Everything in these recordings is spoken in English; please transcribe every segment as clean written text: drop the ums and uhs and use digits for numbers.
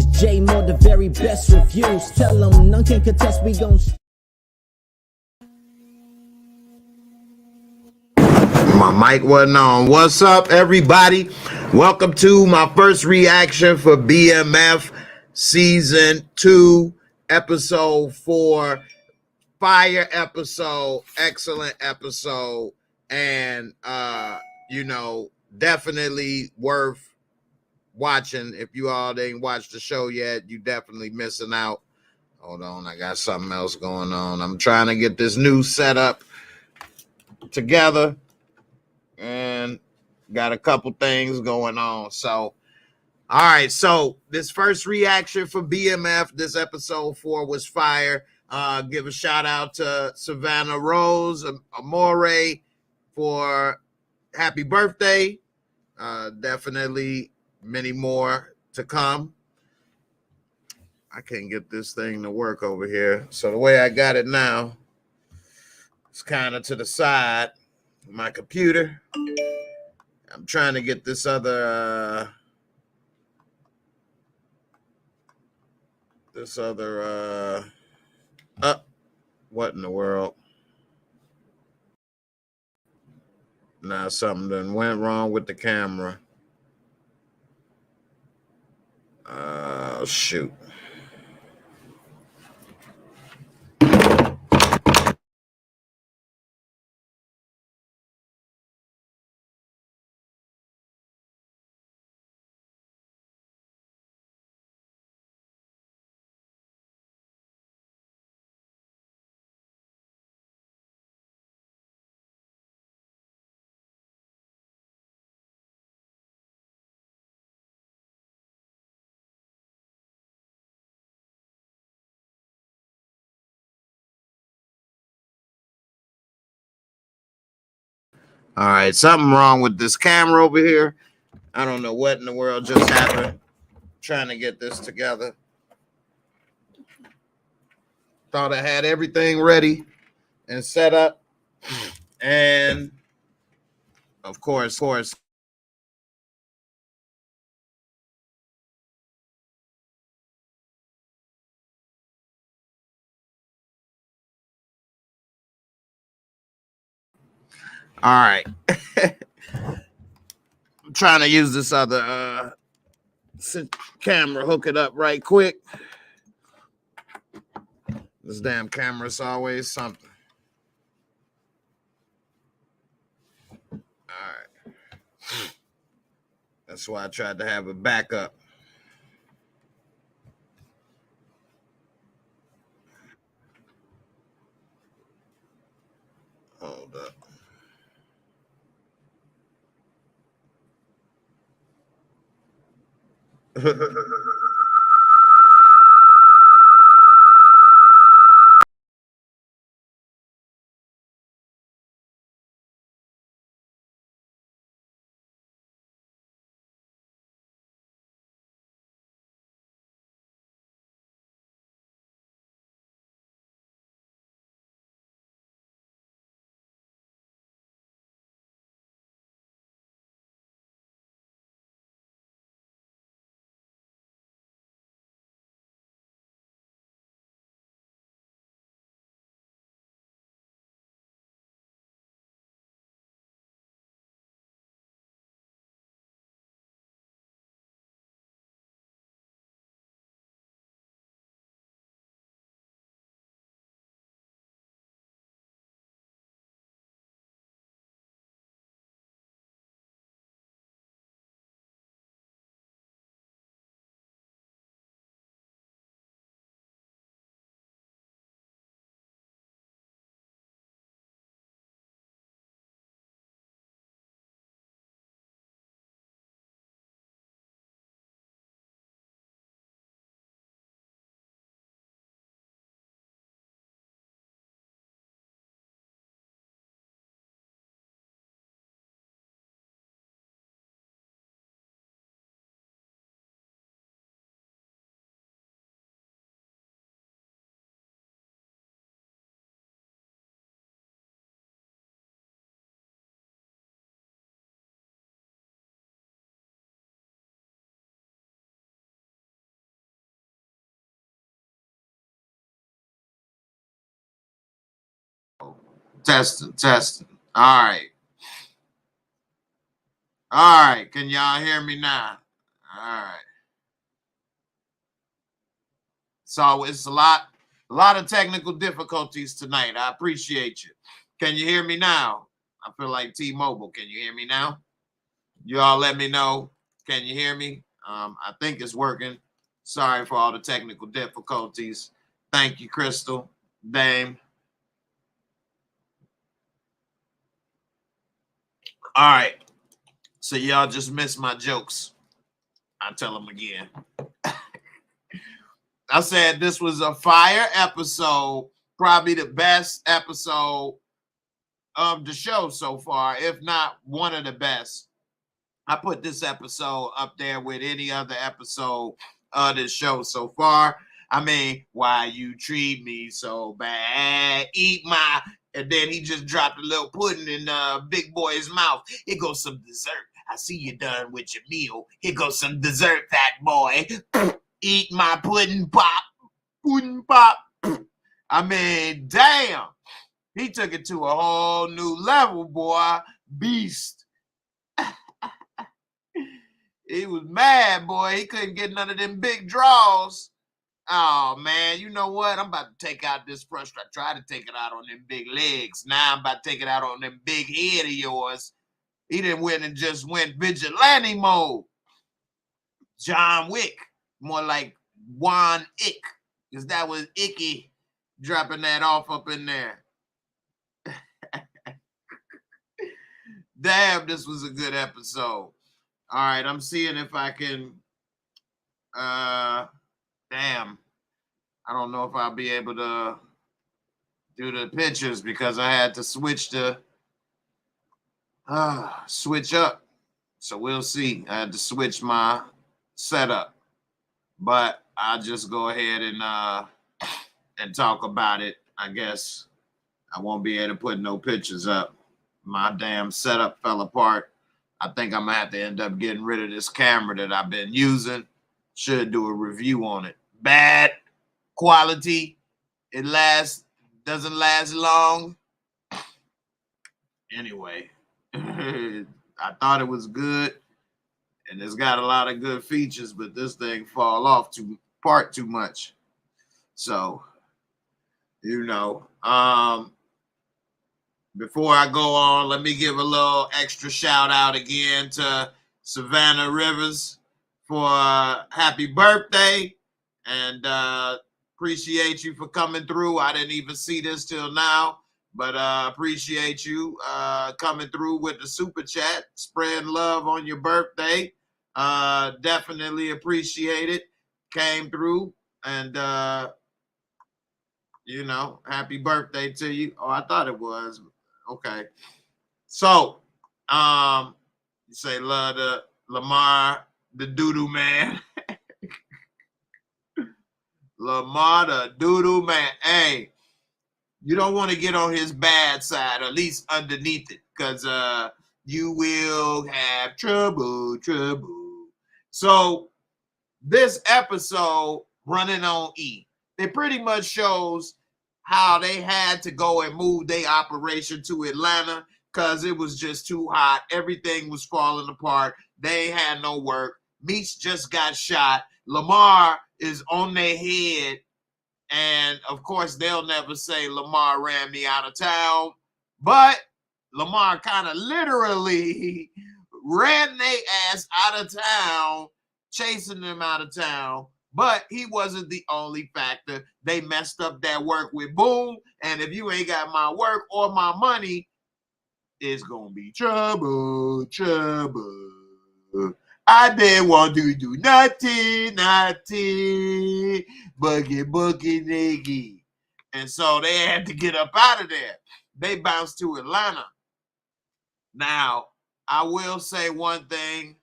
It's J Moore, the very best reviews. Tell them none can contest, we gon' My mic wasn't on. What's up, everybody? Welcome to my first reaction for BMF Season 2, Episode 4. Fire episode, excellent episode, and definitely worth watching. If you all didn't watch the show yet, you definitely missing out. Hold on, I got something else going on. I'm trying to get this new setup together and got a couple things going on. So, all right. So this first reaction for BMF, this episode 4 was fire. Give a shout out to Savannah Rose Amore for happy birthday. Definitely many more to come. I can't get this thing to work over here. So the way I got it now, it's kind of to the side of my computer. I'm trying to get this other up. What in the world? Now something done went wrong with the camera. Shoot. All right, something wrong with this camera over here. I don't know what in the world just happened. Trying to get this together. Thought I had everything ready and set up. And of course. All right. I'm trying to use this other camera, hook it up right quick. This damn camera's always something. All right. That's why I tried to have a backup. Hold up. Testing, testing. All right. All right. Can y'all hear me now? All right. So it's a lot of technical difficulties tonight. I appreciate you. Can you hear me now? I feel like T-Mobile. Can you hear me now? You all let me know. Can you hear me? I think it's working. Sorry for all the technical difficulties. Thank you, Crystal, Dame. All right. So y'all just missed my jokes. I'll tell them again. I said this was a fire episode, probably the best episode of the show so far, if not one of the best. I put this episode up there with any other episode of the show so far. I mean, why you treat me so bad? Eat my... And then he just dropped a little pudding in Big Boy's mouth. Here goes some dessert. I see you done with your meal. Here goes some dessert, fat boy. Eat my pudding pop. Pudding pop. I mean, damn. He took it to a whole new level, boy. Beast. He was mad, boy. He couldn't get none of them big draws. Oh, man, you know what? I'm about to take out this frustration. I tried to take it out on them big legs. Now I'm about to take it out on them big head of yours. He didn't win and just went vigilante mode. John Wick. More like Juan Ick. Because that was Icky dropping that off up in there. Damn, this was a good episode. All right, I'm seeing if I can... damn. I don't know if I'll be able to do the pictures because I had to switch up. So we'll see. I had to switch my setup. But I'll just go ahead and talk about it. I guess I won't be able to put no pictures up. My damn setup fell apart. I think I'm going to have to end up getting rid of this camera that I've been using. Should do a review on it. Bad quality. It doesn't last long. Anyway, I thought it was good. And it's got a lot of good features, but this thing fall off too much. So, you know, before I go on, let me give a little extra shout out again to Savannah Rivers for happy birthday, and appreciate you for coming through. I didn't even see this till now, but appreciate you coming through with the super chat, spreading love on your birthday. Definitely appreciate it. Came through, and you know, happy birthday to you. Oh, I thought it was. Okay. So, you say love to Lamar, the doo-doo man. Lamar, the doo-doo man. Hey, you don't want to get on his bad side, or at least underneath it, because you will have trouble. So, this episode, running on E, it pretty much shows how they had to go and move their operation to Atlanta because it was just too hot. Everything was falling apart. They had no work. Meech just got shot. Lamar is on their head. And, of course, they'll never say Lamar ran me out of town. But Lamar kind of literally ran their ass out of town, chasing them out of town. But he wasn't the only factor. They messed up that work with Boom. And if you ain't got my work or my money, it's going to be trouble. I didn't want to do nothing, boogie, niggy. And so they had to get up out of there. They bounced to Atlanta. Now, I will say one thing.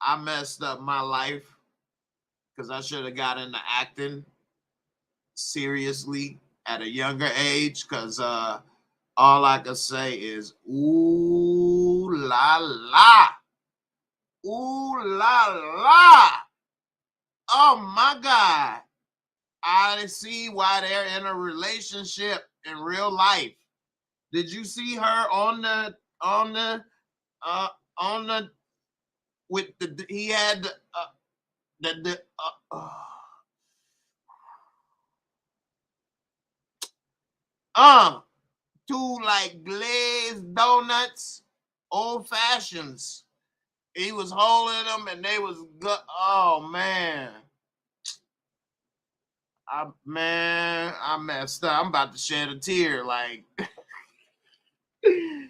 I messed up my life because I should have got into acting seriously at a younger age, because all I can say is, ooh la la. Ooh la la. Oh my God. I see why they're in a relationship in real life. Did you see her on the uh on the with the he had the uh two like glazed donuts, old fashions. He was holding them and they was good. Oh man. I messed up. I'm about to shed a tear. Like, why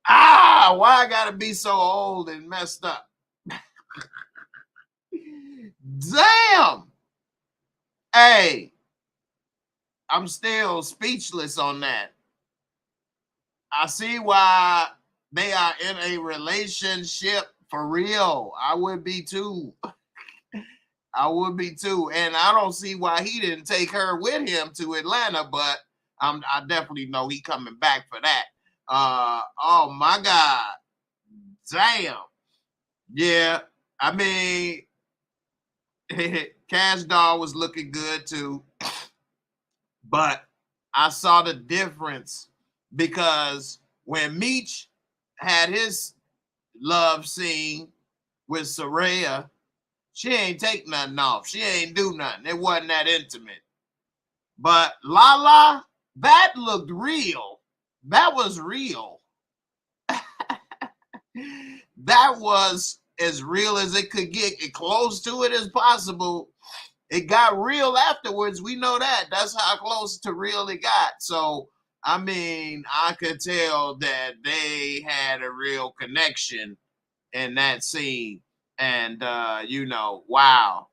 I gotta be so old and messed up? Damn. Hey, I'm still speechless on that. I see why they are in a relationship for real. I would be too. I would be too. And I don't see why he didn't take her with him to Atlanta, but I definitely know he coming back for that. Oh my God. Damn. Yeah. I mean, Cash Doll was looking good too. But I saw the difference because when Meech had his love scene with Soraya, she ain't take nothing off. She ain't do nothing. It wasn't that intimate. But Lala, that looked real. That was real. That was as real as it could get, as close to it as possible. It got real afterwards. We know that. That's how close to real it got. So, I mean, I could tell that they had a real connection in that scene. And, you know, wow.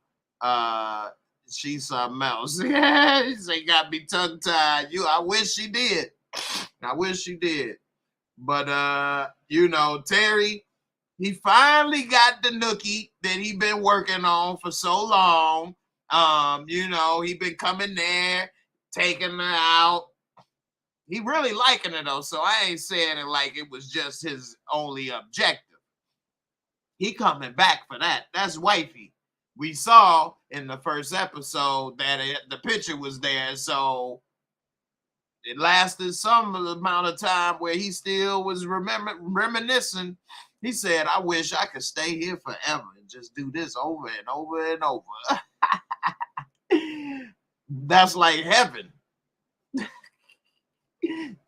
She's something else. Yeah, she got me tongue-tied. I wish she did. I wish she did. But, you know, Terry, he finally got the nookie that he been working on for so long. You know, he been coming there, taking her out. He really liking it though, so I ain't saying it like it was just his only objective. He coming back for that. That's wifey. We saw in the first episode that the picture was there, so it lasted some amount of time where he still was reminiscing. He said, I wish I could stay here forever and just do this over and over and over. That's like heaven.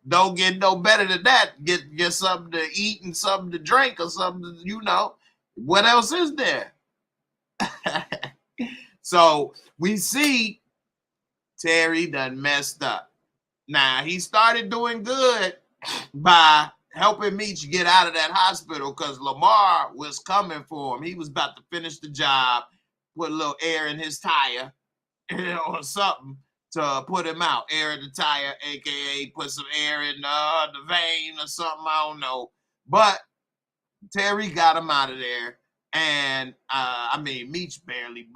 Don't get no better than that. Get something to eat and something to drink or something, you know. What else is there? So we see Terry done messed up. Now, he started doing good by helping Meech get out of that hospital because Lamar was coming for him. He was about to finish the job, put a little air in his tire or something to put him out. Air in the tire, a.k.a. put some air in the vein or something. I don't know. But Terry got him out of there. And, I mean, Meech barely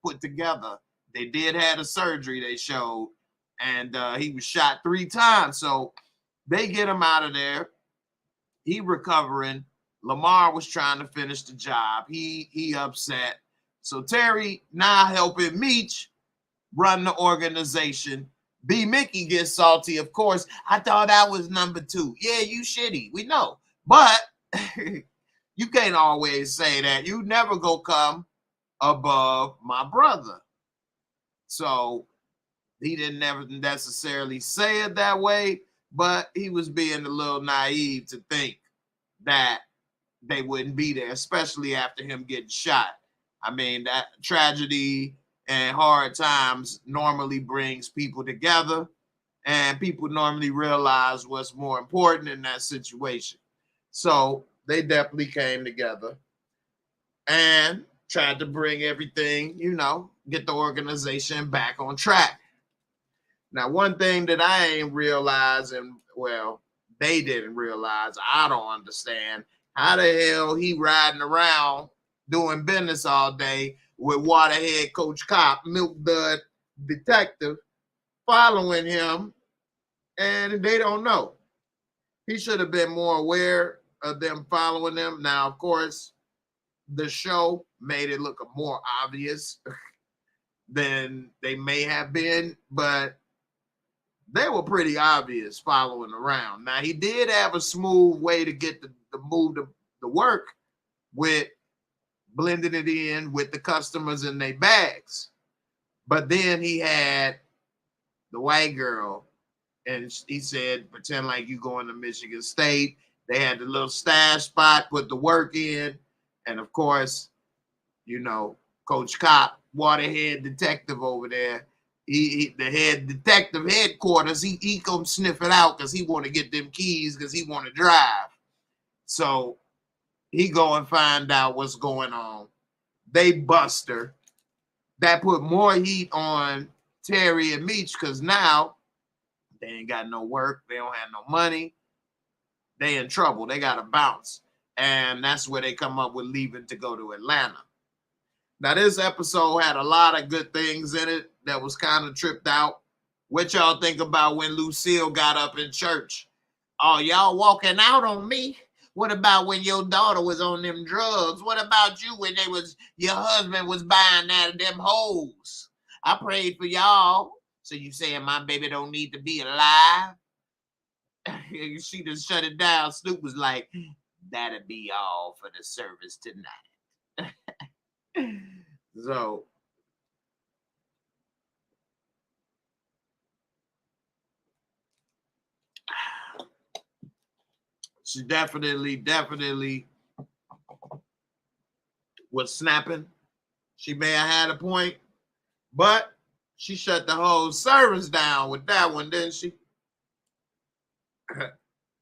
put together. They did have a surgery they showed. And he was shot 3 times. So they get him out of there. He recovering. Lamar was trying to finish the job. He upset. So Terry now helping Meech run the organization. B. Mickey gets salty, of course. I thought I was number 2. Yeah, you shitty. We know. But you can't always say that. You never go come above my brother. So he didn't never necessarily say it that way, but he was being a little naive to think that they wouldn't be there, especially after him getting shot. I mean, that tragedy and hard times normally brings people together, and people normally realize what's more important in that situation. So they definitely came together and tried to bring everything, you know, get the organization back on track. Now, one thing that I ain't realized, and well, they didn't realize, I don't understand, how the hell he riding around doing business all day with Waterhead Coach Cop, Milk Dud Detective, following him, and they don't know. He should have been more aware of them following them. Now, of course, the show made it look more obvious than they may have been, but they were pretty obvious following around. Now, he did have a smooth way to get the move the work with blending it in with the customers in their bags. But then he had the white girl, and he said, pretend like you going to Michigan State. They had the little stash spot, put the work in, and of course, you know, Coach Cop, waterhead detective over there, the head detective headquarters, he come sniff it out because he want to get them keys because he want to drive. So he go and find out what's going on. They bust her. That put more heat on Terry and Meech because now they ain't got no work. They don't have no money. They in trouble. They got to bounce. And that's where they come up with leaving to go to Atlanta. Now, this episode had a lot of good things in it that was kind of tripped out. What y'all think about when Lucille got up in church? Oh, y'all walking out on me? What about when your daughter was on them drugs? What about you when your husband was buying that them hoes? I prayed for y'all. So you saying my baby don't need to be alive? She just shut it down. Snoop was like, that'll be all for the service tonight. So she definitely was snapping. She may have had a point, but she shut the whole service down with that one, didn't she?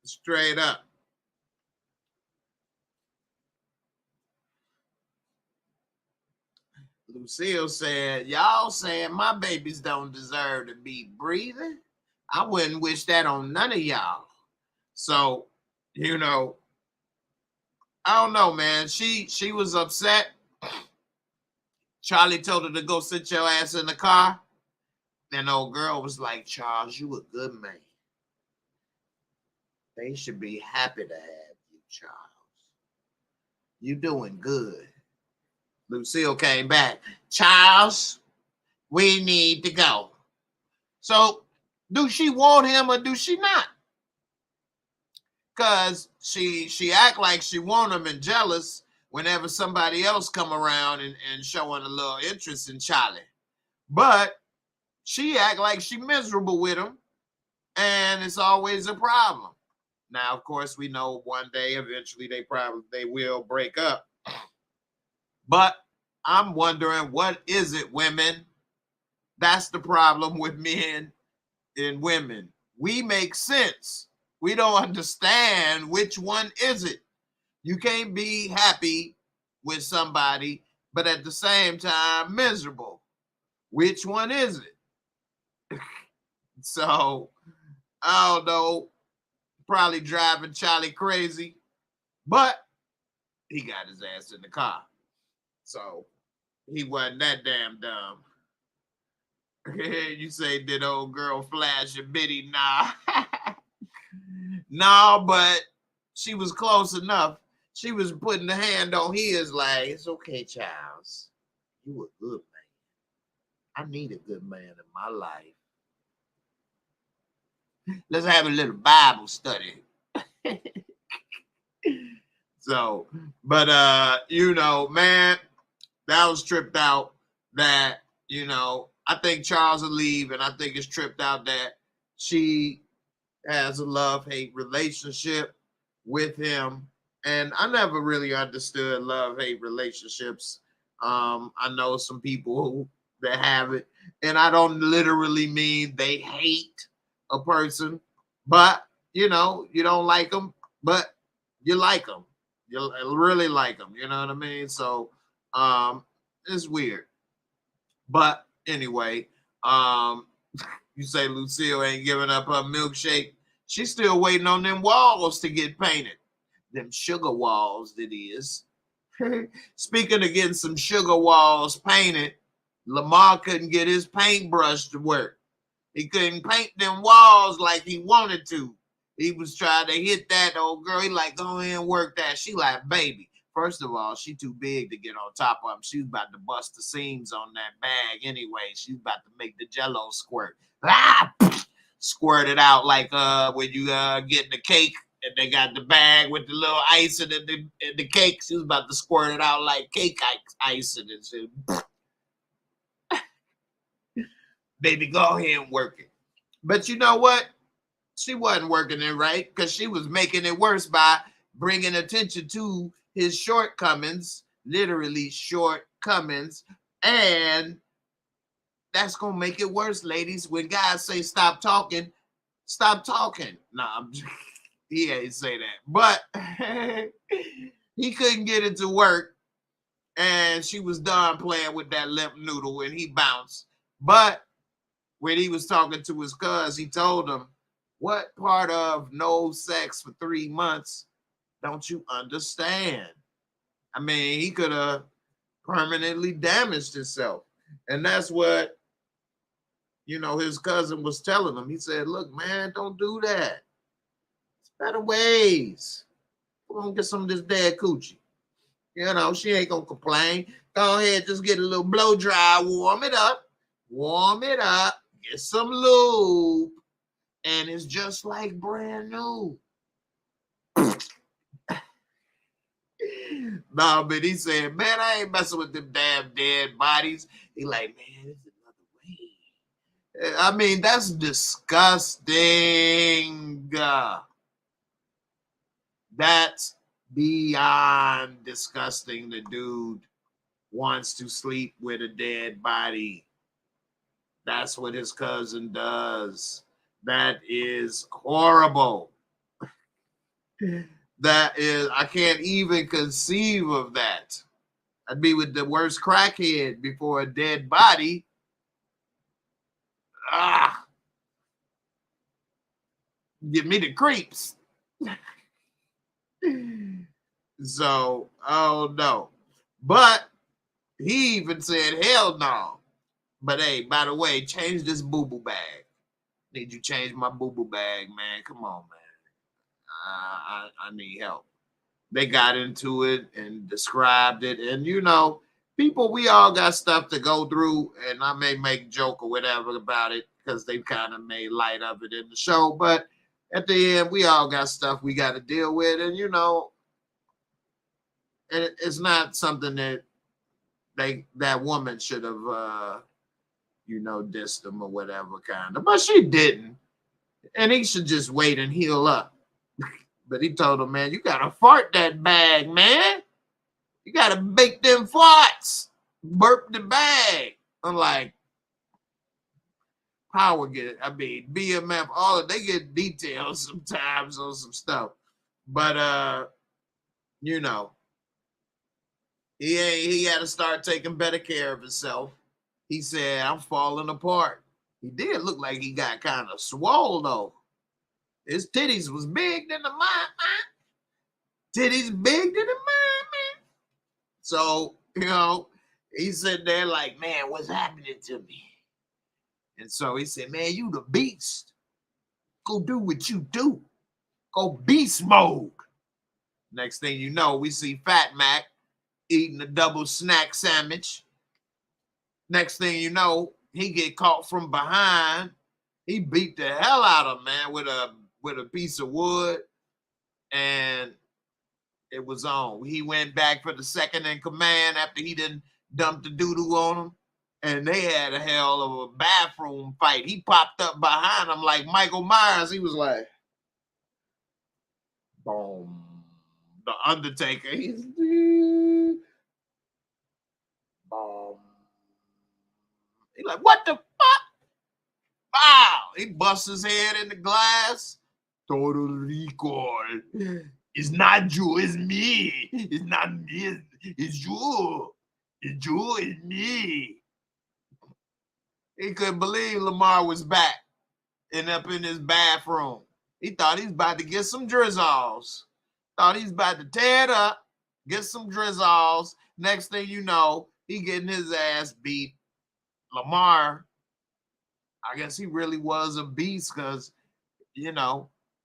Straight up. Lucille said, y'all saying my babies don't deserve to be breathing? I wouldn't wish that on none of y'all. So, you know, I don't know, man. She was upset. Charlie told her to go sit your ass in the car. And old girl was like, Charles, you a good man. They should be happy to have you, Charles. You doing good. Lucille came back. Charles, we need to go. So, do she want him or do she not? Because she act like she want him and jealous whenever somebody else come around and showing a little interest in Charlie. But she act like she miserable with him, and it's always a problem. Now, of course, we know one day eventually they will break up. But I'm wondering, what is it, women? That's the problem with men and women. We make sense. We don't understand which one is it. You can't be happy with somebody, but at the same time miserable. Which one is it? So, I don't know. Probably driving Charlie crazy, but he got his ass in the car. So, he wasn't that damn dumb. You say, did old girl flash a bitty? Nah. No, but she was close enough. She was putting the hand on his like, it's okay, Charles. You a good man. I need a good man in my life. Let's have a little Bible study. So, but you know, man, that was tripped out that, you know, I think Charles will leave, and I think it's tripped out that she has a love-hate relationship with him. And I never really understood love-hate relationships. I know some people that have it, and I don't literally mean they hate a person, but, you know, you don't like them, but you like them. You really like them, you know what I mean? So it's weird. But anyway, you say Lucille ain't giving up her milkshake. She's still waiting on them walls to get painted. Them sugar walls, that is. Speaking of getting some sugar walls painted, Lamar couldn't get his paintbrush to work. He couldn't paint them walls like he wanted to. He was trying to hit that old girl. He like, go ahead and work that. She like, baby, First of all, she too big to get on top of him. She was about to bust the seams on that bag anyway. She's about to make the jello squirt. Ah! Squirt it out like when you get the cake and they got the bag with the little icing in the cake. She was about to squirt it out like cake icing and shit. Baby, go ahead and work it. But you know what? She wasn't working it right because she was making it worse by bringing attention to his shortcomings, literally shortcomings. And that's going to make it worse, ladies. When guys say stop talking, stop talking. Nah, he ain't say that. But he couldn't get it to work. And she was done playing with that limp noodle and he bounced. But when he was talking to his cuz, he told him, what part of no sex for 3 months don't you understand? I mean, he could have permanently damaged himself. And that's what, his cousin was telling him. He said, look, man, don't do that. It's better ways. We're going to get some of this dead coochie. She ain't going to complain. Go ahead, just get a little blow dry, warm it up, get some lube, and it's just like brand new. No, but he said, man, I ain't messing with them damn dead bodies. He like, man, there's another way. I mean, that's disgusting. That's beyond disgusting. The dude wants to sleep with a dead body. That's what his cousin does. That is horrible. That is, I can't even conceive of that. I'd be with the worst crackhead before a dead body. Give me the creeps. So, oh no. But he even said, hell no. But hey, by the way, change this boo-boo bag. Need you change my boo-boo bag, man. Come on, man. I need help. They got into it and described it. And, people, we all got stuff to go through. And I may make a joke or whatever about it because they kind of made light of it in the show. But at the end, we all got stuff we got to deal with. And, it's not something that that woman should have, dissed him or whatever kind of. But she didn't. And he should just wait and heal up. But he told him, man, you got to fart that bag, man. You got to bake them farts. Burp the bag. I'm like, BMF, they get details sometimes on some stuff. But, he had to start taking better care of himself. He said, I'm falling apart. He did look like he got kind of swole, though. His titties was big than the mine. Titties big than the mine, man. So, he's sitting there like, man, what's happening to me? And so he said, man, you the beast. Go do what you do. Go beast mode. Next thing you know, we see Fat Mac eating a double snack sandwich. Next thing you know, he get caught from behind. He beat the hell out of him, man, with a piece of wood, and it was on. He went back for the second in command after he done dumped the doo-doo on him, and they had a hell of a bathroom fight. He popped up behind him like Michael Myers. He was like, boom. The Undertaker. He's boom. He's like, what the fuck? Wow. He busts his head in the glass. Total recall. It's not you, it's me. It's not me, it's you. It's you, it's me. He couldn't believe Lamar was back and up in his bathroom. He thought he was about to get some drizzles. Thought he was about to tear it up, get some drizzles. Next thing you know, he getting his ass beat. Lamar, I guess he really was a beast because,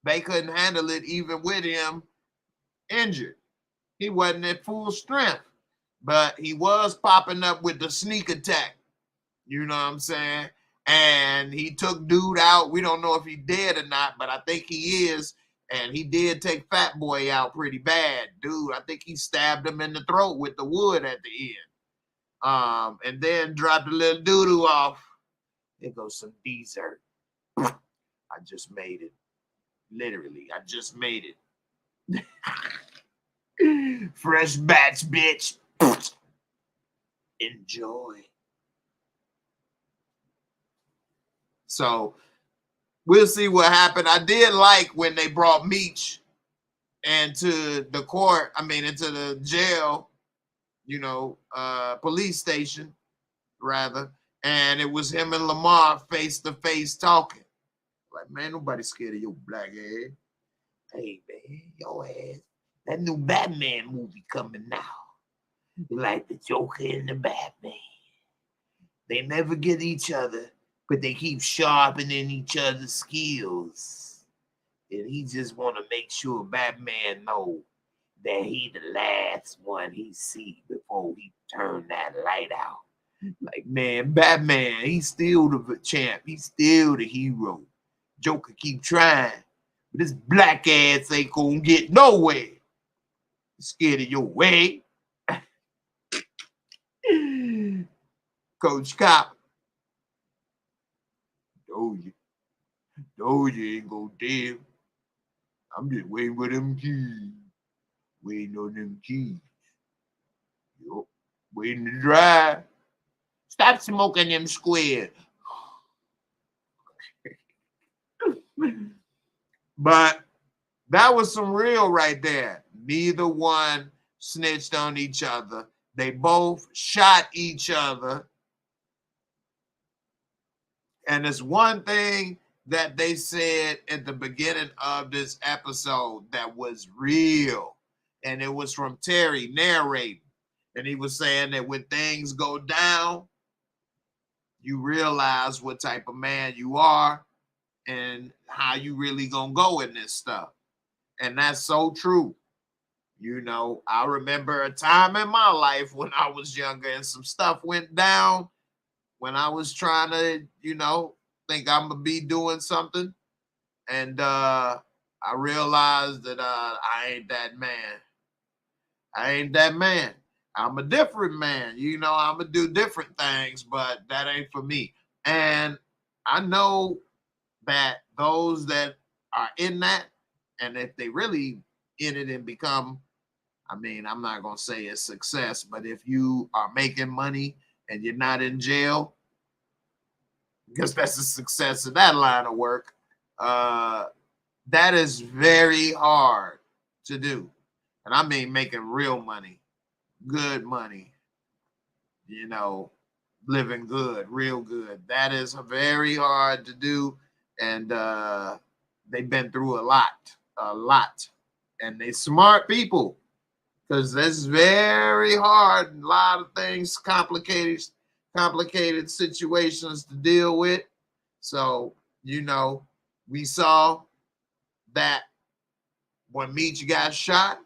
they couldn't handle it even with him injured. He wasn't at full strength, but he was popping up with the sneak attack. You know what I'm saying? And he took dude out. We don't know if he dead or not, but I think he is. And he did take Fat Boy out pretty bad. Dude, I think he stabbed him in the throat with the wood at the end. And then dropped a little doo-doo off. There goes some dessert. I just made it. Literally, I just made it. Fresh batch, bitch. Enjoy. So we'll see what happened. I did like when they brought Meech into the court, into the jail, police station, rather. And it was him and Lamar face to face talking. Like, man, nobody's scared of your black ass. Hey, man, your ass. That new Batman movie coming now. Like the Joker and the Batman. They never get each other, but they keep sharpening each other's skills. And he just want to make sure Batman know that he the last one he see before he turn that light out. Like, man, Batman, he's still the champ. He's still the hero. Joker keep trying, but this black ass ain't gonna get nowhere. Scared of your way. Coach Cop. Doja ain't gonna deal. I'm just waiting for them keys. Waiting on them keys. Yup. Waiting to drive. Stop smoking them squares. But that was some real right there. Neither one snitched on each other. They both shot each other. And it's one thing that they said at the beginning of this episode that was real. And it was from Terry narrating. And he was saying that when things go down, you realize what type of man you are and how you really gonna go in this stuff. And that's so true. I remember a time in my life when I was younger and some stuff went down when I was trying to, think I'm gonna be doing something. And I realized that I ain't that man. I ain't that man. I'm a different man. I'm gonna do different things, but that ain't for me. And I know that those that are in that, and if they really in it and become, I'm not going to say it's success, but if you are making money and you're not in jail, because that's the success of that line of work, that is very hard to do. And making real money, good money, living good, real good. That is very hard to do. And they've been through a lot. And they smart people, because that's very hard. A lot of things, complicated situations to deal with. So, we saw that when Meech got shot,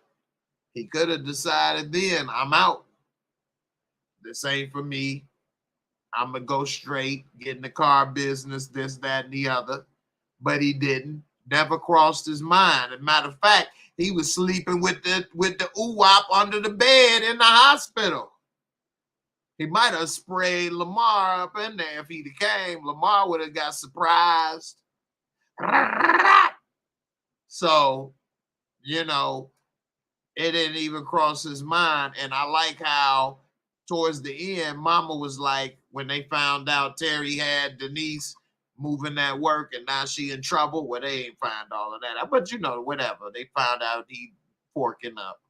he could have decided then, I'm out. This ain't for me. I'm going to go straight, get in the car business, this, that, and the other. But he didn't. Never crossed his mind. As a matter of fact, he was sleeping with the oo-wop under the bed in the hospital. He might have sprayed Lamar up in there if he'd came. Lamar would have got surprised. So, it didn't even cross his mind. And I like how towards the end, Mama was like, when they found out Terry had Denise moving that work and now she in trouble, well, they ain't find all of that. But whatever. They found out he forking up.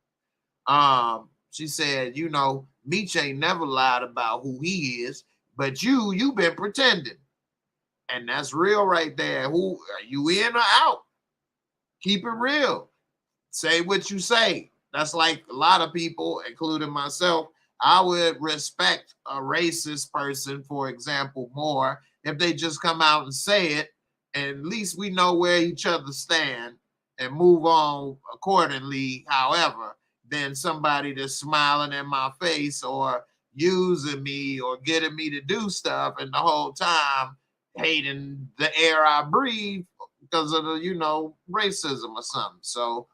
She said, Meech ain't never lied about who he is, but you been pretending. And that's real right there. Who are you, in or out? Keep it real. Say what you say. That's like a lot of people, including myself. I would respect a racist person, for example, more if they just come out and say it, and at least we know where each other stand and move on accordingly. However, than somebody that's smiling in my face or using me or getting me to do stuff, and the whole time hating the air I breathe because of the, racism or something. So,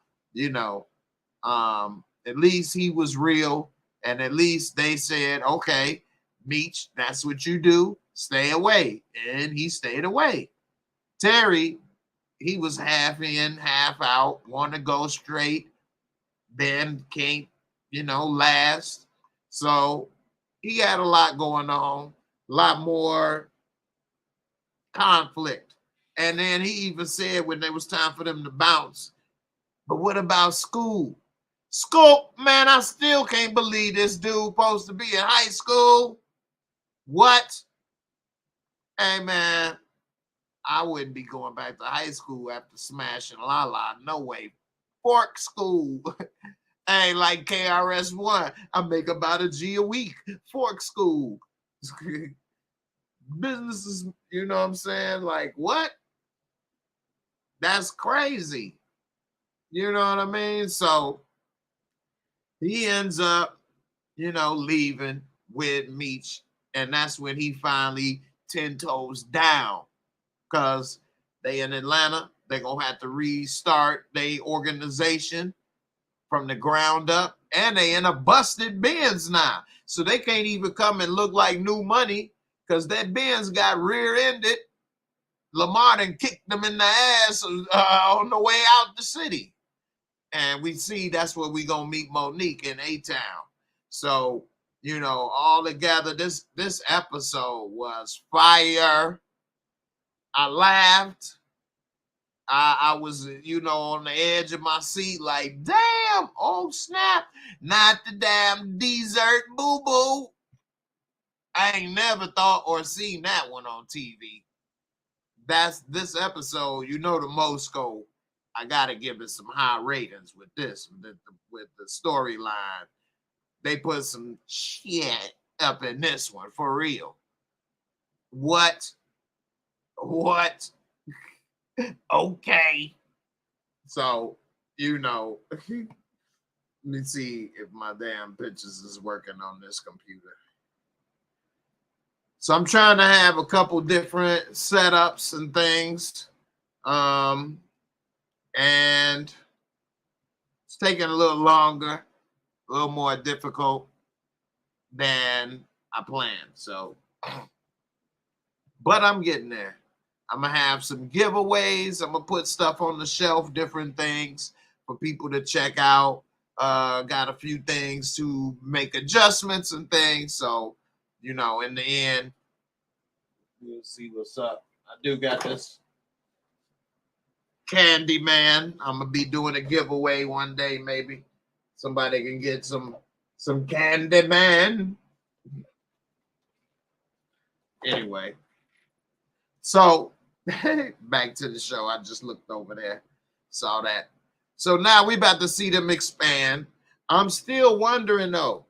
at least he was real, and at least they said, okay, Meech, that's what you do. Stay away. And he stayed away. Terry, he was half in, half out, want to go straight, then can't, last. So he had a lot going on, a lot more conflict. And then he even said when it was time for them to bounce, but what about school? School, man, I still can't believe this dude supposed to be in high school. What? Hey, man, I wouldn't be going back to high school after smashing Lala. No way. Fork school. Ain't like KRS-One. I make about a G a week. Fork school. Businesses, you know what I'm saying? Like, what? That's crazy. You know what I mean? So he ends up, leaving with Meech. And that's when he finally 10 toes down. Because they in Atlanta, they're going to have to restart their organization from the ground up. And they in a busted Benz now. So they can't even come and look like new money because that Benz got rear-ended. Lamar done kicked them in the ass on the way out the city. And we see that's where we going to meet Monique in A-Town. So, all together, this episode was fire. I laughed. I was, on the edge of my seat like, damn, oh, snap. Not the damn dessert boo-boo. I ain't never thought or seen that one on TV. That's this episode, the Moorescore. I got to give it some high ratings with this, with the storyline. They put some shit up in this one, for real. What? Okay. So, let me see if my damn pictures is working on this computer. So I'm trying to have a couple different setups and things. And it's taking a little longer, a little more difficult than I planned. So, but I'm getting there. I'm going to have some giveaways. I'm going to put stuff on the shelf, different things for people to check out. Got a few things to make adjustments and things. So, in the end, we'll see what's up. I do got this Candy Man. I'm going to be doing a giveaway one day, maybe. Somebody can get some Candy Man. Anyway. So, back to the show. I just looked over there, saw that. So now we about to see them expand. I'm still wondering though,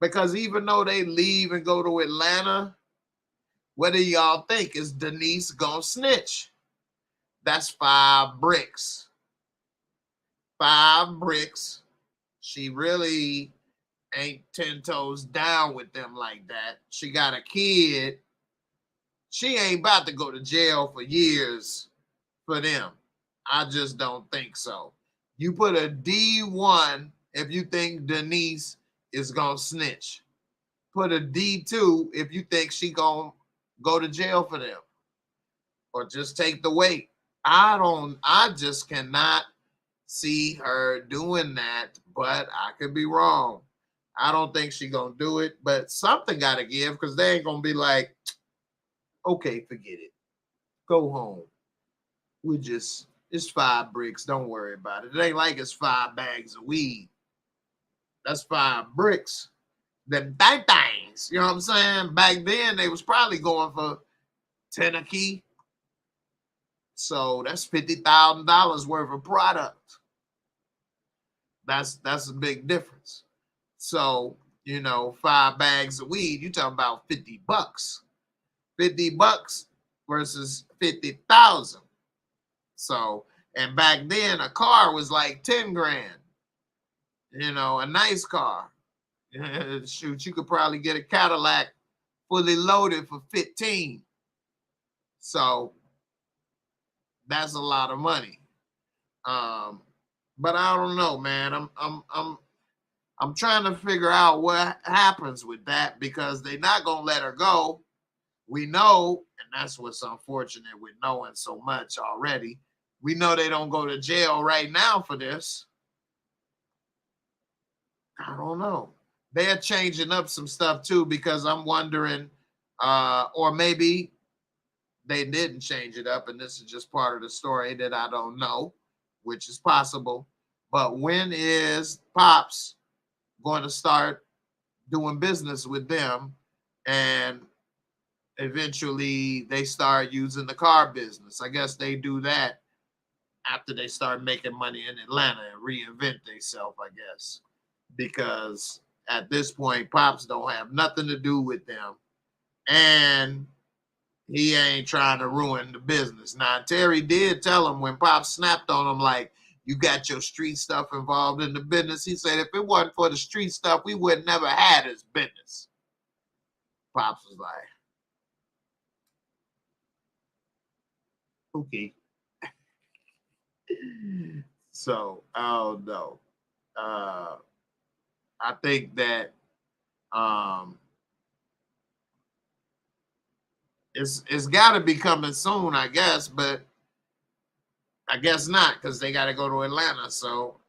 because even though they leave and go to Atlanta, what do y'all think? Is Denise gonna snitch? That's 5 bricks. 5 bricks. She really ain't 10 toes down with them like that. She got a kid. She ain't about to go to jail for years for them. I just don't think so. You put a D1 if you think Denise is going to snitch. Put a D2 if you think she going to go to jail for them. Or just take the weight. I just cannot see her doing that, but I could be wrong. I don't think she going to do it, but something got to give because they ain't going to be like, okay, forget it. Go home. It's 5 bricks. Don't worry about it. It ain't like it's 5 bags of weed. That's 5 bricks. Them things. You know what I'm saying? Back then, they was probably going for 10 a key. So that's $50,000 worth of product. That's a big difference. So, 5 bags of weed, you talking about $50. $50 versus 50,000. So, and back then a car was like 10 grand. You know, a nice car. Shoot, you could probably get a Cadillac fully loaded for 15. So that's a lot of money. But I don't know, man. I'm trying to figure out what happens with that because they're not gonna let her go. We know, and that's what's unfortunate with knowing so much already. We know they don't go to jail right now for this. I don't know. They're changing up some stuff too because I'm wondering, or maybe they didn't change it up and this is just part of the story that I don't know, which is possible. But when is Pops going to start doing business with them and eventually they start using the car business? I guess they do that after they start making money in Atlanta and reinvent themselves, I guess. Because at this point, Pops don't have nothing to do with them. And he ain't trying to ruin the business. Now, Terry did tell him when Pops snapped on him, like, you got your street stuff involved in the business. He said, if it wasn't for the street stuff, we would never had his business. Pops was like, okay. So, I don't know. I think that it's got to be coming soon, I guess, but I guess not because they got to go to Atlanta. So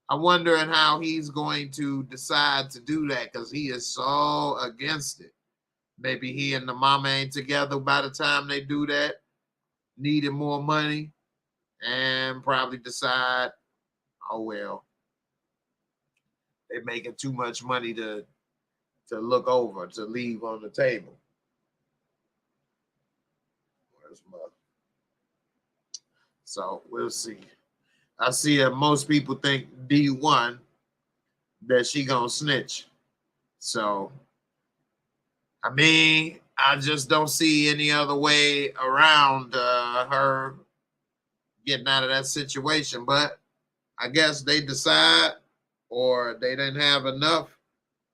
I'm wondering how he's going to decide to do that because he is so against it. Maybe he and the mama ain't together by the time they do that, needing more money, and probably decide, oh, well, they're making too much money to look over, to leave on the table. Where's mother? So we'll see. I see that most people think D1 that she gonna snitch. So, I mean, I just don't see any other way around her getting out of that situation. But I guess they decide or they didn't have enough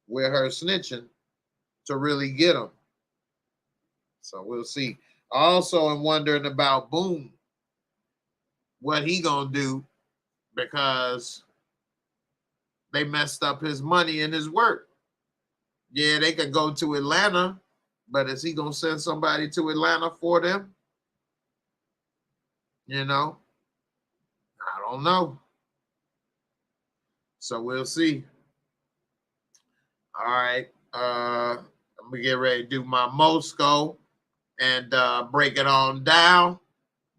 with her snitching to really get them. So we'll see. Also, I'm wondering about Boom, what he gonna do because they messed up his money and his work. Yeah, they could go to Atlanta, but is he gonna send somebody to Atlanta for them? You know, I don't know. So we'll see. All right. I'm gonna get ready to do my Moorescore and break it on down.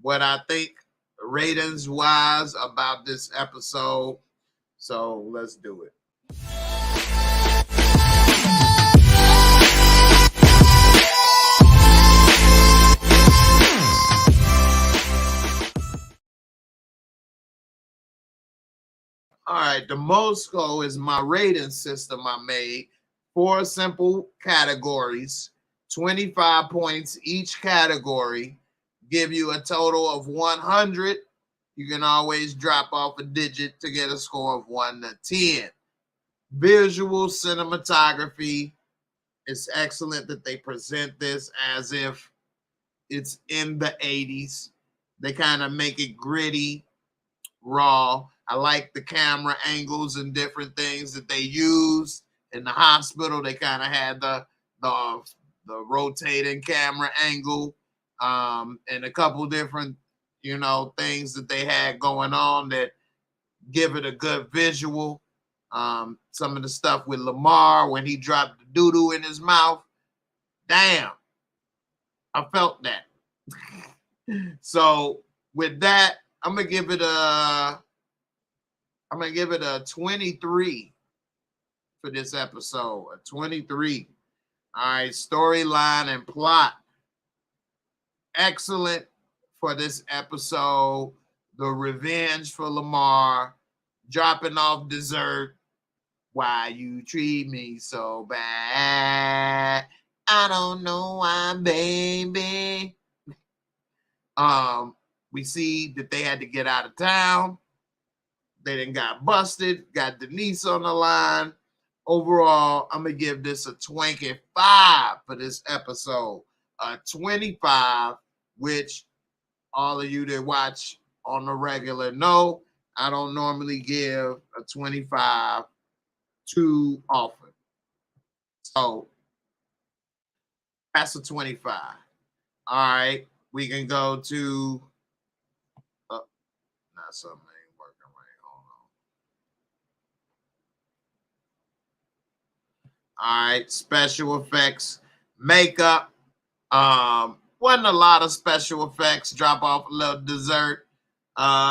What I think ratings wise about this episode. So let's do it. All right, the Moorescore is my rating system I made. 4 simple categories, 25 points each category, give you a total of 100. You can always drop off a digit to get a score of 1 to 10. Visual cinematography, it's excellent that they present this as if it's in the 80s. They kind of make it gritty, raw. I like the camera angles and different things that they use. In the hospital, they kind of had the rotating camera angle, and a couple different, things that they had going on that give it a good visual. Some of the stuff with Lamar when he dropped the doo-doo in his mouth. Damn, I felt that. So with that, I'm gonna give it a 23 for this episode. A 23. All right, storyline and plot. Excellent for this episode. The revenge for Lamar, dropping off dessert. Why you treat me so bad? I don't know why, baby. We see that they had to get out of town. They done got busted, got Denise on the line. Overall, I'm going to give this a 25 for this episode. A 25, which all of you that watch on the regular know, I don't normally give a 25 too often. So that's a 25. All right, we can go to not something ain't working right. Hold on. All right, special effects, makeup. Wasn't a lot of special effects. Drop off a little dessert.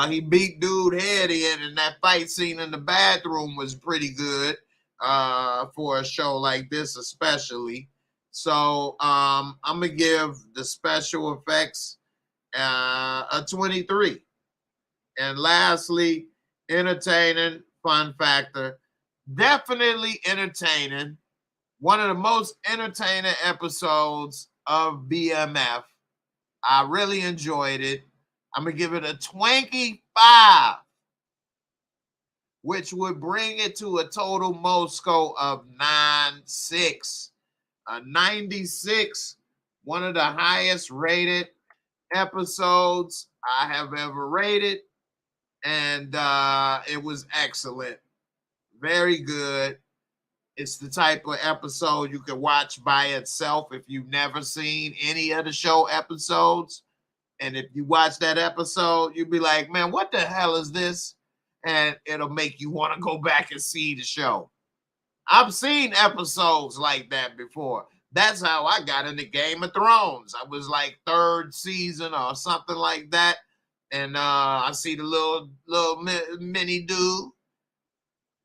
He beat dude head in, and that fight scene in the bathroom was pretty good for a show like this, especially. So I'm gonna give the special effects a 23. And lastly, entertaining, fun factor, definitely entertaining. One of the most entertaining episodes of BMF. I really enjoyed it. I'm gonna give it a 25, which would bring it to a total Moorescore of 96. A 96, one of the highest rated episodes I have ever rated. And it was excellent. Very good. It's the type of episode you can watch by itself if you've never seen any of the show episodes. And if you watch that episode, you'll be like, man, what the hell is this? And it'll make you want to go back and see the show. I've seen episodes like that before. That's how I got into Game of Thrones. I was like 3rd season or something like that. And I see the little mini dude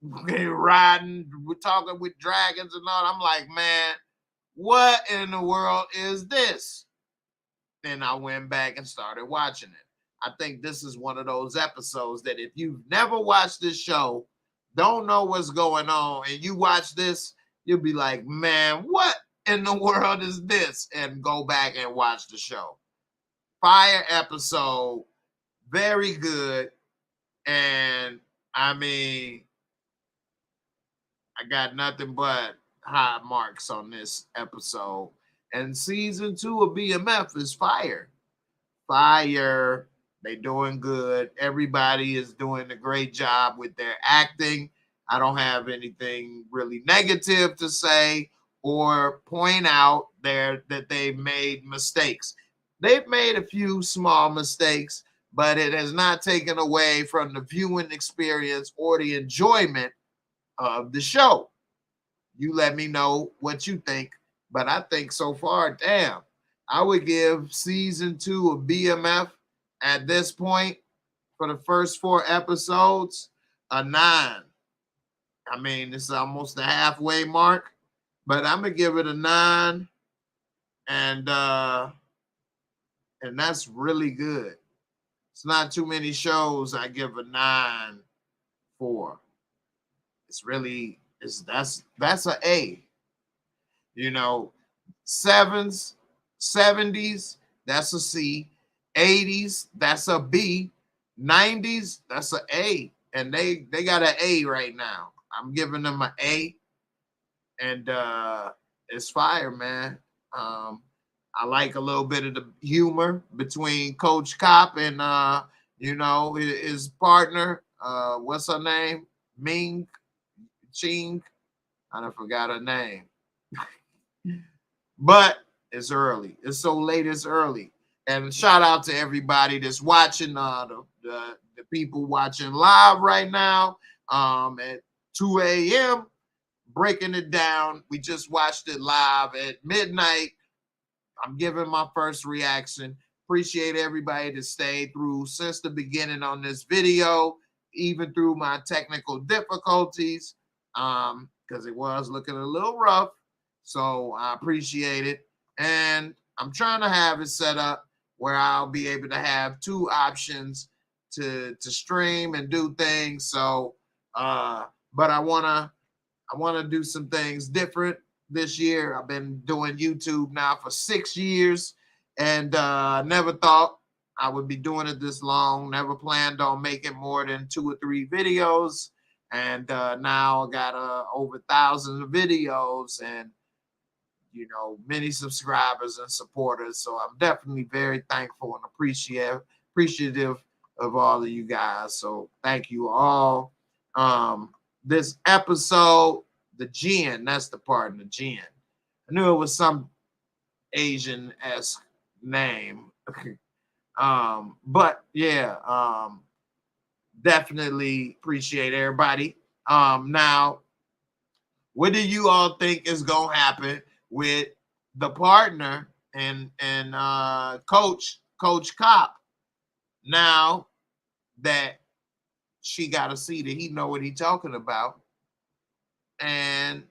riding, we're talking with dragons and all. I'm like, man, what in the world is this? Then I went back and started watching it. I think this is one of those episodes that if you've never watched this show, don't know what's going on, and you watch this, you'll be like, man, what in the world is this? And go back and watch the show. Fire episode, very good. And I mean, I got nothing but high marks on this episode. And season 2 of BMF is fire. Fire. They doing good. Everybody is doing a great job with their acting. I don't have anything really negative to say or point out there that they made mistakes. They've made a few small mistakes, but it has not taken away from the viewing experience or the enjoyment of the show. You let me know what you think, but I think so far, damn, I would give season 2 of BMF at this point for the first 4 episodes a 9. I mean, it's almost the halfway mark, but I'm gonna give it a 9, and that's really good. It's not too many shows I give a 9 for. It's really that's an A. You know, 70s, that's a C. 80s, that's a B. 90s, that's an A. And they got an A right now. I'm giving them an A. And it's fire, man. I like a little bit of the humor between Coach Cop and his partner. What's her name? Ming Ching. I done forgot her name. But it's early. It's so late, it's early. And shout out to everybody that's watching, the people watching live right now at 2 a.m. breaking it down. We just watched it live at midnight. I'm giving my first reaction. Appreciate everybody that stayed through since the beginning on this video, even through my technical difficulties, because it was looking a little rough. So I appreciate it. And I'm trying to have it set up where I'll be able to have 2 options to stream and do things. So, but I wanna do some things different this year. I've been doing YouTube now for 6 years, and never thought I would be doing it this long. Never planned on making more than 2 or 3 videos. And now I got over 1,000 videos and, you know, many subscribers and supporters. So I'm definitely very thankful and appreciative of all of you guys. So thank you all. This episode, the Jin, that's the partner, Jin. I knew it was some Asian-esque name. But yeah, definitely appreciate everybody. Now, what do you all think is gonna happen with the partner and Coach Cop? Now that she got to see that he know what he talking about, and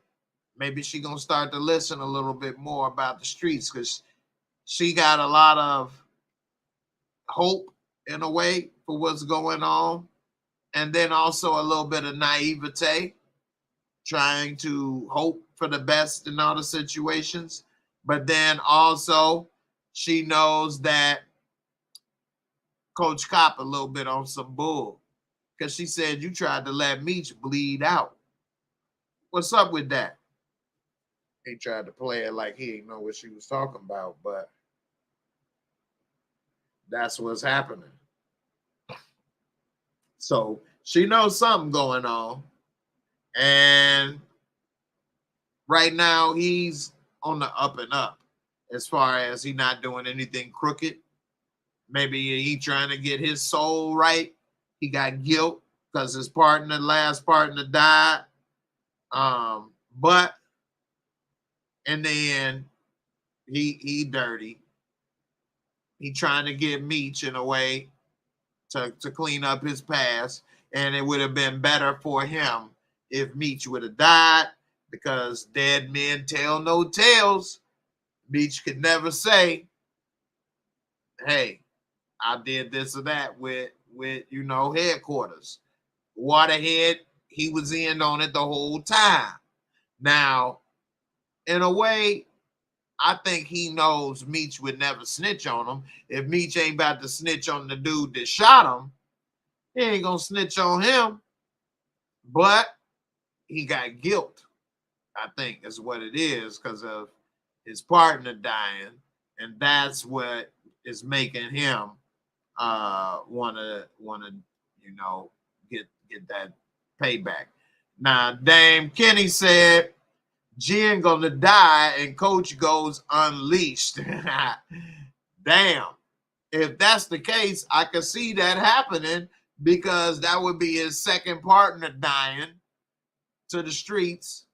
maybe she gonna start to listen a little bit more about the streets because she got a lot of hope in a way for what's going on, and then also a little bit of naivete, trying to hope for the best in all the situations. But then also she knows that Coach Cop a little bit on some bull because she said you tried to let Meech bleed out. What's up with that? He tried to play it like he didn't know what she was talking about, but that's what's happening. So she knows something going on. And right now he's on the up and up as far as he not doing anything crooked. Maybe he trying to get his soul right. He got guilt because his partner, last partner, died. But in the end, he dirty. He trying to get Meech in a way to clean up his past. And it would have been better for him if Meech would have died, because dead men tell no tales. Meech could never say, hey, I did this or that with you know, headquarters. Waterhead, he was in on it the whole time. Now, in a way, I think he knows Meech would never snitch on him. If Meech ain't about to snitch on the dude that shot him, he ain't gonna snitch on him. But he got guilt, I think is what it is, because of his partner dying. And that's what is making him wanna you know, get that payback. Now, Dame Kenny said Jen gonna die and Coach goes unleashed. Damn. If that's the case, I could see that happening, because that would be his second partner dying to the streets,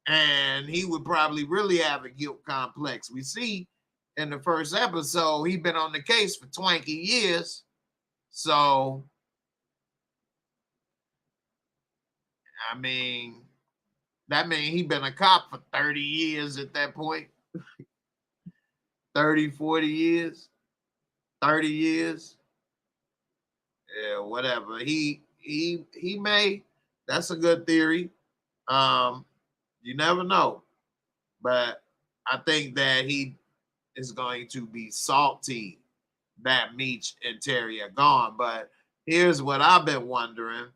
and he would probably really have a guilt complex. We see in the first episode, he's been on the case for 20 years. So, I mean, that means he been a cop for 30 years at that point. 30, 40 years, 30 years. Yeah, whatever. He may. That's a good theory. You never know. But I think that he is going to be salty that Meech and Terry are gone. But here's what I've been wondering.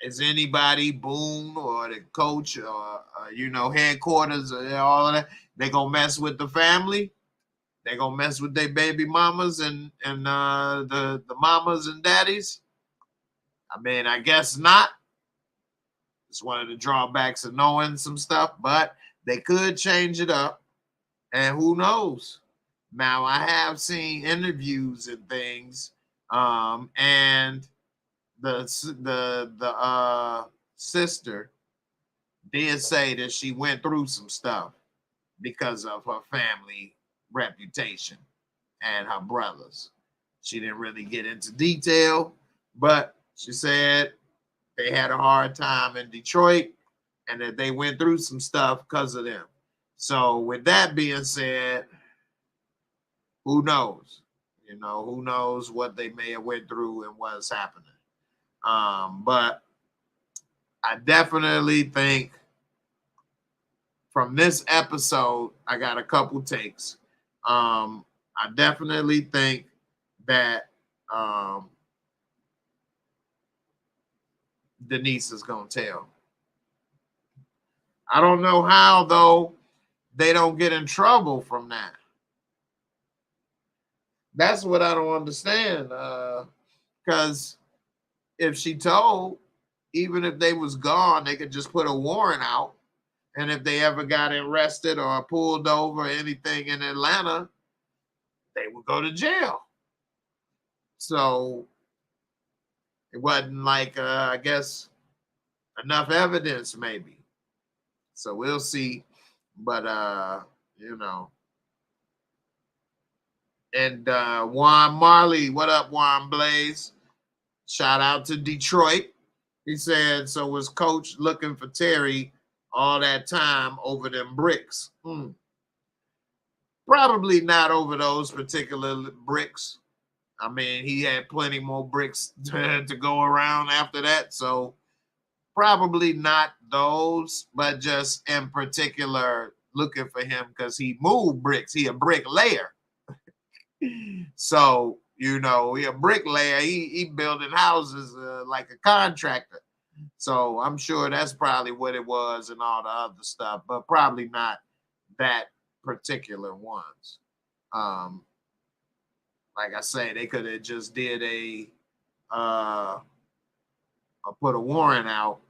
Is anybody, Boone or the coach or, you know, headquarters or all of that, they going to mess with the family? They going to mess with their baby mamas and the mamas and daddies? I mean, I guess not. It's one of the drawbacks of knowing some stuff, but they could change it up. And who knows? Now, I have seen interviews and things, and the sister did say that she went through some stuff because of her family reputation and her brothers. She didn't really get into detail, but she said they had a hard time in Detroit and that they went through some stuff because of them. So with that being said, who knows? You know, who knows what they may have went through and what's happening. But I definitely think from this episode, I got a couple takes. I definitely think that Denise is going to tell. I don't know how, though, they don't get in trouble from that. That's what I don't understand. Because if she told, even if they was gone, they could just put a warrant out. And if they ever got arrested or pulled over or anything in Atlanta, they would go to jail. So it wasn't like, I guess, enough evidence maybe. So we'll see. But, you know. And Juan Marley, what up, Juan Blaze? Shout out to Detroit. He said, so was Coach looking for Terry all that time over them bricks? Probably not over those particular bricks. I mean, he had plenty more bricks to go around after that. So probably not those, but just in particular looking for him because he moved bricks. He a bricklayer. So, you know, he a bricklayer. He building houses like a contractor. So I'm sure that's probably what it was and all the other stuff, but probably not that particular ones. Like I say, they could have just did put a warrant out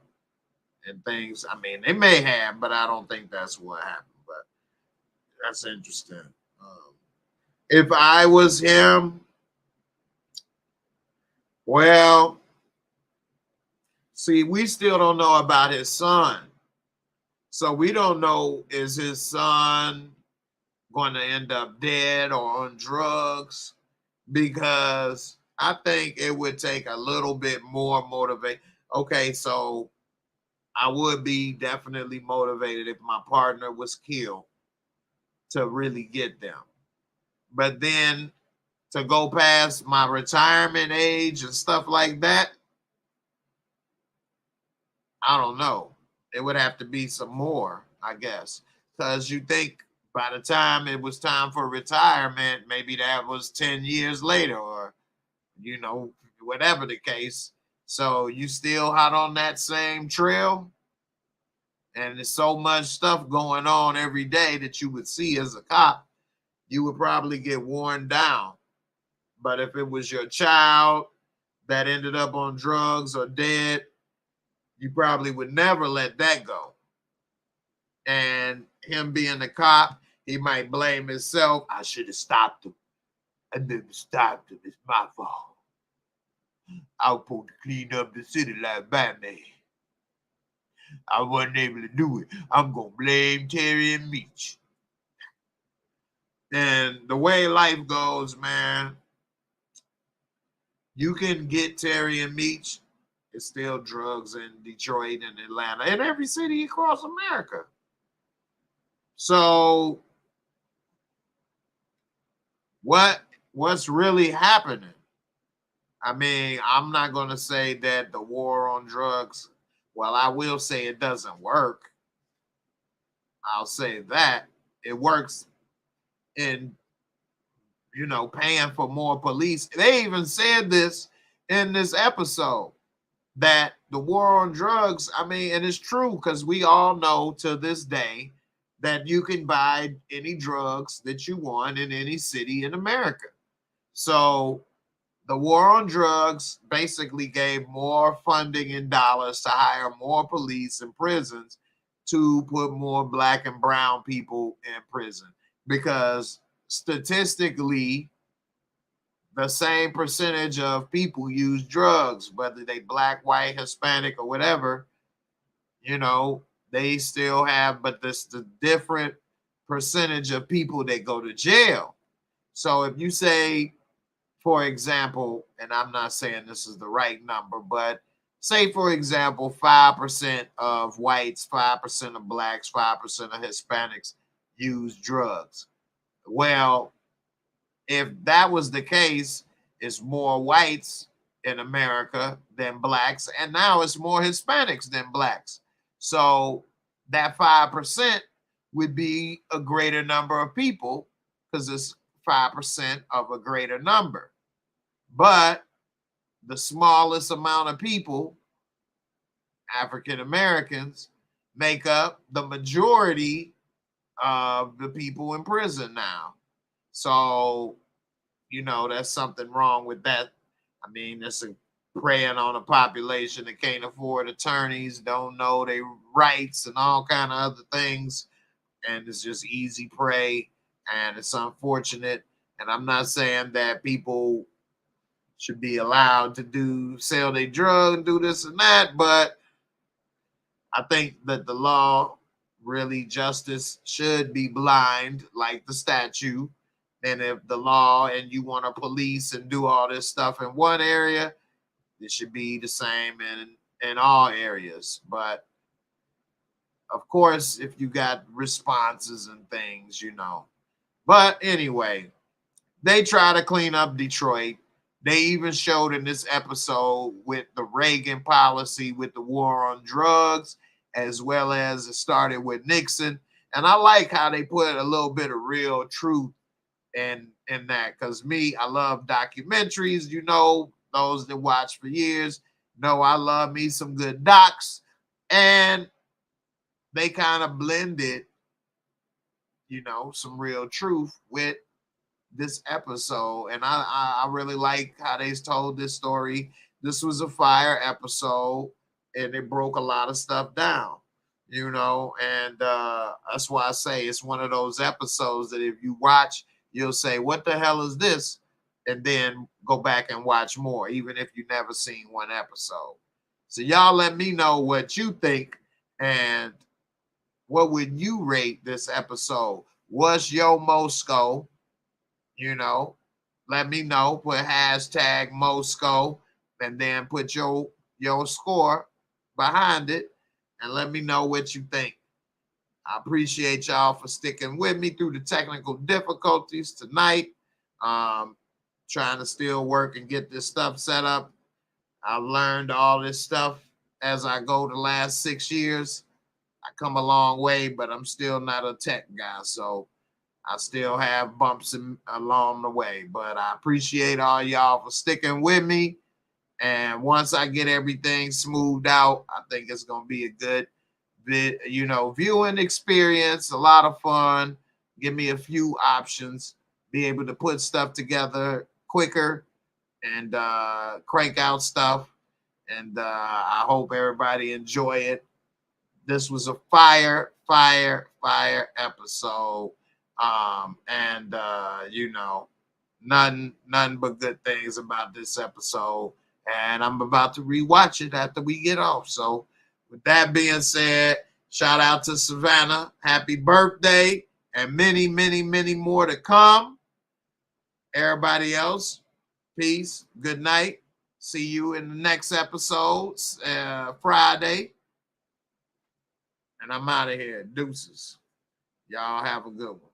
and things. I mean, they may have, but I don't think that's what happened. But that's interesting. If I was him, well, see, we still don't know about his son. So we don't know, is his son going to end up dead or on drugs? Because I think it would take a little bit more motivation. Okay, so I would be definitely motivated if my partner was killed to really get them. But then to go past my retirement age and stuff like that, I don't know. It would have to be some more, I guess. Because you think by the time it was time for retirement, maybe that was 10 years later or, you know, whatever the case. So you still hot on that same trail. And there's so much stuff going on every day that you would see as a cop, you would probably get worn down. But if it was your child that ended up on drugs or dead, you probably would never let that go. And him being a cop, he might blame himself. I should have stopped him. I never stopped him. It's my fault. I was supposed to clean up the city like Batman. I wasn't able to do it. I'm going to blame Terry and Meech. And the way life goes, man, you can get Terry and Meech. It's still drugs in Detroit and Atlanta and every city across America. So what's really happening? I mean, I'm not going to say that the war on drugs, well, I will say it doesn't work. I'll say that it works in, you know, paying for more police. They even said this in this episode that the war on drugs, I mean, and it's true because we all know to this day that you can buy any drugs that you want in any city in America. So the war on drugs basically gave more funding in dollars to hire more police and prisons to put more black and brown people in prison because statistically, the same percentage of people use drugs, whether they black, white, Hispanic, or whatever, you know, they still have, but this the different percentage of people that go to jail. So if you say, for example, and I'm not saying this is the right number, but say, for example, 5% of whites, 5% of blacks, 5% of Hispanics use drugs. Well, if that was the case, it's more whites in America than blacks, and now it's more Hispanics than blacks. So that 5% would be a greater number of people because it's 5% of a greater number. But the smallest amount of people, African Americans, make up the majority of the people in prison now. So, you know, there's something wrong with that. I mean, it's a preying on a population that can't afford attorneys, don't know their rights and all kind of other things. And it's just easy prey. And it's unfortunate. And I'm not saying that people should be allowed to sell their drug and do this and that, but I think that the law, really, justice should be blind like the statue. And if the law and you want to police and do all this stuff in one area, it should be the same in all areas. But of course, if you got responses and things, you know. But anyway, they try to clean up Detroit. They even showed in this episode with the Reagan policy with the war on drugs, as well as it started with Nixon. And I like how they put a little bit of real truth in that, because I love documentaries. You know, those that watch for years know I love me some good docs. And they kind of blended, you know, some real truth with this episode. And I really like how they told this story. This was a fire episode, and it broke a lot of stuff down, you know. And that's why I say it's one of those episodes that if you watch, you'll say, what the hell is this? And then go back and watch more, even if you've never seen one episode. So y'all let me know what you think, and what would you rate this episode? What's your Moorescore? You know, let me know. Put hashtag Moorescore, and then put your score behind it, and let me know what you think. I appreciate y'all for sticking with me through the technical difficulties tonight. Trying to still work and get this stuff set up. I learned all this stuff as I go the last 6 years. I come a long way, but I'm still not a tech guy, so I still have bumps along the way. But I appreciate all y'all for sticking with me. And once I get everything smoothed out, I think it's going to be a good viewing experience, a lot of fun. Give me a few options, be able to put stuff together quicker and crank out stuff. And I hope everybody enjoy it. This was a fire episode. You know, none but good things about this episode. And I'm about to rewatch it after we get off. So with that being said, shout out to Savannah. Happy birthday, and many, many, many more to come. Everybody else, peace. Good night. See you in the next episode, Friday. And I'm out of here. Deuces. Y'all have a good one.